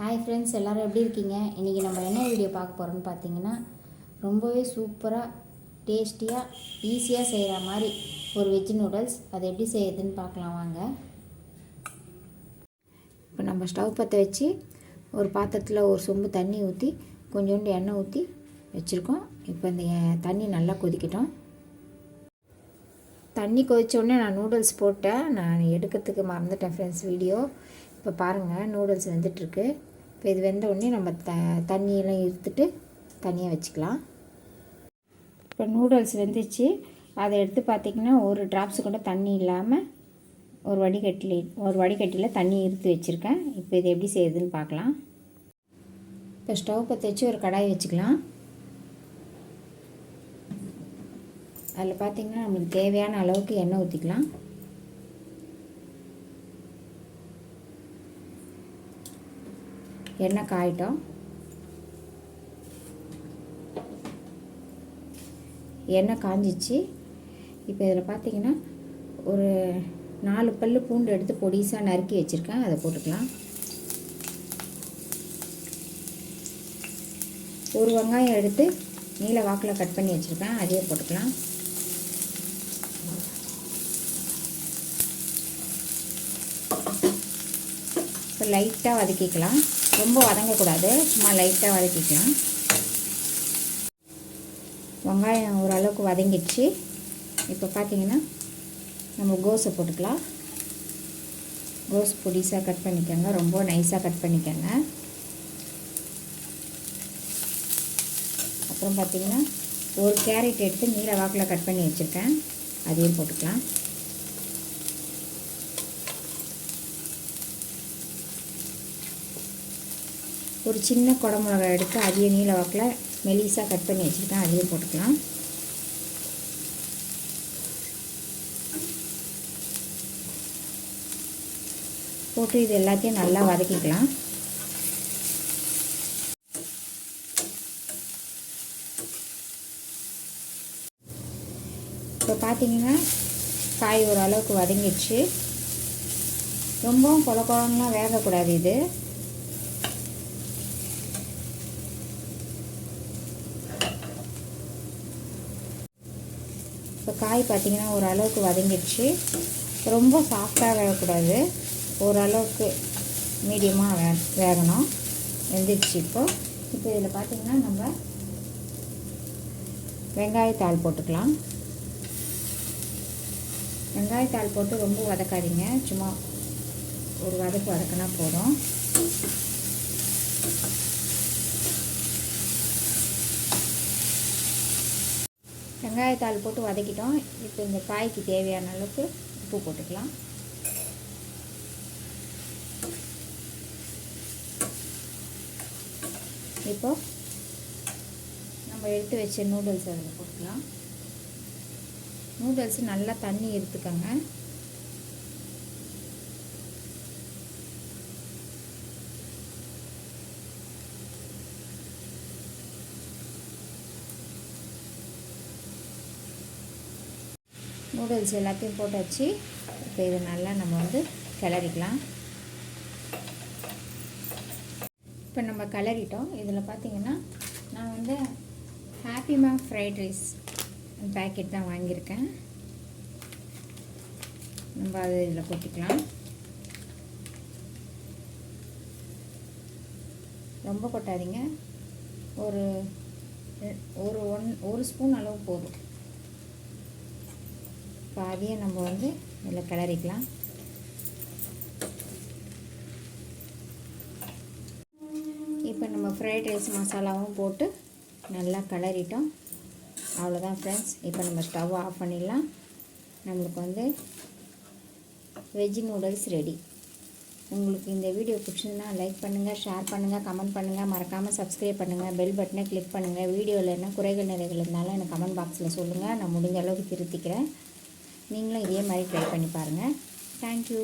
Hi friends, எல்லோரும் எப்படி இருக்கீங்க? இன்றைக்கி நம்ம என்ன வீடியோ பார்க்க போகிறோம்னு பார்த்தீங்கன்னா, ரொம்பவே சூப்பராக டேஸ்டியாக ஈஸியாக செய்கிற மாதிரி ஒரு வெஜ் நூடுல்ஸ். அது எப்படி செய்யுதுன்னு பார்க்கலாம் வாங்க. இப்போ நம்ம ஸ்டவ் பற்ற வச்சு ஒரு பாத்திரத்தில் ஒரு சொம்பு தண்ணி ஊற்றி கொஞ்சோண்டு எண்ணெய் ஊற்றி வச்சுருக்கோம். இப்போ இந்த தண்ணி நல்லா கொதிக்கட்டும். தண்ணி கொதித்தோடனே நான் நூடுல்ஸ் போட்டேன். நான் எடுக்கிறதுக்கு மறந்துட்டேன் ஃப்ரெண்ட்ஸ் வீடியோ. இப்போ பாருங்கள், நூடுல்ஸ் வெந்துட்டுருக்கு. இப்போ இது வெந்த உடனே நம்ம தண்ணியெல்லாம் இருத்துட்டு தனியாக வச்சுக்கலாம். இப்போ நூடுல்ஸ் வெந்துச்சு. அதை எடுத்து பார்த்திங்கன்னா ஒரு ட்ராப்ஸ் கூட தண்ணி இல்லாமல் ஒரு வடிகட்டியில் தண்ணி இருத்து வச்சுருக்கேன். இப்போ இது எப்படி செய்யுதுன்னு பார்க்கலாம். இப்போ ஸ்டவ் பற்ற வச்சு ஒரு கடாய் வச்சுக்கலாம். அதில் பார்த்திங்கன்னா நம்மளுக்கு தேவையான அளவுக்கு எண்ணெய் ஊற்றிக்கலாம். எண்ணெய் காயிட்டோம். எண்ணெய் காஞ்சிச்சு. இப்போ இதில் பார்த்திங்கன்னா ஒரு 4 பல் பூண்டு எடுத்து பொடிசாக நறுக்கி வச்சுருக்கேன். அதை போட்டுக்கலாம். ஒரு வெங்காயம் எடுத்து நீல வாக்கில் கட் பண்ணி வச்சுருக்கேன். அதையே போட்டுக்கலாம். இப்போ லைட்டாக வதக்கிக்கலாம். ரொம்ப வதங்கக்கூடாது, சும்மா லைட்டாக வதக்கிக்கலாம். வெங்காயம் ஓரளவுக்கு வதங்கிடுச்சு. இப்போ பார்த்திங்கன்னா நம்ம கோஸை போட்டுக்கலாம். கோஸ் பொடிசாக கட் பண்ணிக்கோங்க, ரொம்ப நைஸாக கட் பண்ணிக்கோங்க. அப்புறம் பார்த்திங்கன்னா ஒரு கேரட் எடுத்து நீல வாக்கில் கட் பண்ணி வச்சுருக்கேன். அதையும் போட்டுக்கலாம். ஒரு சின்ன குடமிளகாய் எடுத்து அதையும் நீல வாக்கில் மெலிசாக கட் பண்ணி வச்சுருக்கேன். அதையும் போட்டுக்கலாம். போட்டு இது எல்லாத்தையும் நல்லா வதக்கிக்கலாம். இப்போ பார்த்திங்கன்னா காய் ஓரளவுக்கு வதங்கிடுச்சு. ரொம்பவும் குழம்புலாம் வேகக்கூடாது. இது இப்போ காய் பார்த்திங்கன்னா ஓரளவுக்கு வதங்கிடுச்சு. ரொம்ப சாஃப்டாக வேகக்கூடாது, ஓரளவுக்கு மீடியமாக வேகணும். வெந்துடுச்சு. இப்போ இதில் பார்த்திங்கன்னா நம்ம வெங்காயத்தாள் போட்டுக்கலாம். வெங்காயத்தாள் போட்டு ரொம்ப வதக்காதீங்க, சும்மா ஒரு வதக்கினா போதும். வெங்காயத்தாள் போட்டு வதக்கிட்டோம். இப்போ இந்த காய்க்கு தேவையான அளவுக்கு உப்பு போட்டுக்கலாம். இப்போ நம்ம எடுத்து வச்ச நூடுல்ஸ் அதில் போட்டுக்கலாம். நூடுல்ஸ் நல்லா தண்ணி எடுத்துக்கோங்க. நூடுல்ஸ் எல்லாத்தையும் போட்டாச்சு. இப்போ இது நல்லா நம்ம கிளறிக்கலாம். இப்போ நம்ம கிளறிட்டோம். இதில் பார்த்திங்கன்னா நான் ஹாப்பிமா ஃப்ரைட் ரைஸ் பேக்கெட் தான் வாங்கியிருக்கேன். நம்ம அது இதில் கொட்டிக்கலாம். ரொம்ப கொட்டாதீங்க, ஒரு ஸ்பூன் அளவு போதும். இப்போ அதையும் நம்ம இதில் கிளறிக்கலாம். இப்போ நம்ம ஃப்ரைட் ரைஸ் மசாலாவும் போட்டு நல்லா கிளறிட்டோம். அவ்வளோதான் ஃப்ரெண்ட்ஸ். இப்போ நம்ம ஸ்டவ் ஆஃப் பண்ணிடலாம். நம்மளுக்கு வெஜ் நூடுல்ஸ் ரெடி. உங்களுக்கு இந்த வீடியோ பிடிச்சிருந்தா லைக் பண்ணுங்கள், ஷேர் பண்ணுங்கள், கமெண்ட் பண்ணுங்கள், மறக்காமல் சப்ஸ்கிரைப் பண்ணுங்கள், பெல் பட்டனை கிளிக் பண்ணுங்கள். வீடியோவில் என்ன குறைகள் நிறைகள் இருந்தாலும் எனக்கு கமெண்ட் பாக்ஸில் சொல்லுங்கள். நான் முடிஞ்ச அளவுக்கு திருத்திக்கிறேன். நீங்களும் இதே மாதிரி ட்ரை பண்ணி பாருங்கள். தேங்க்யூ.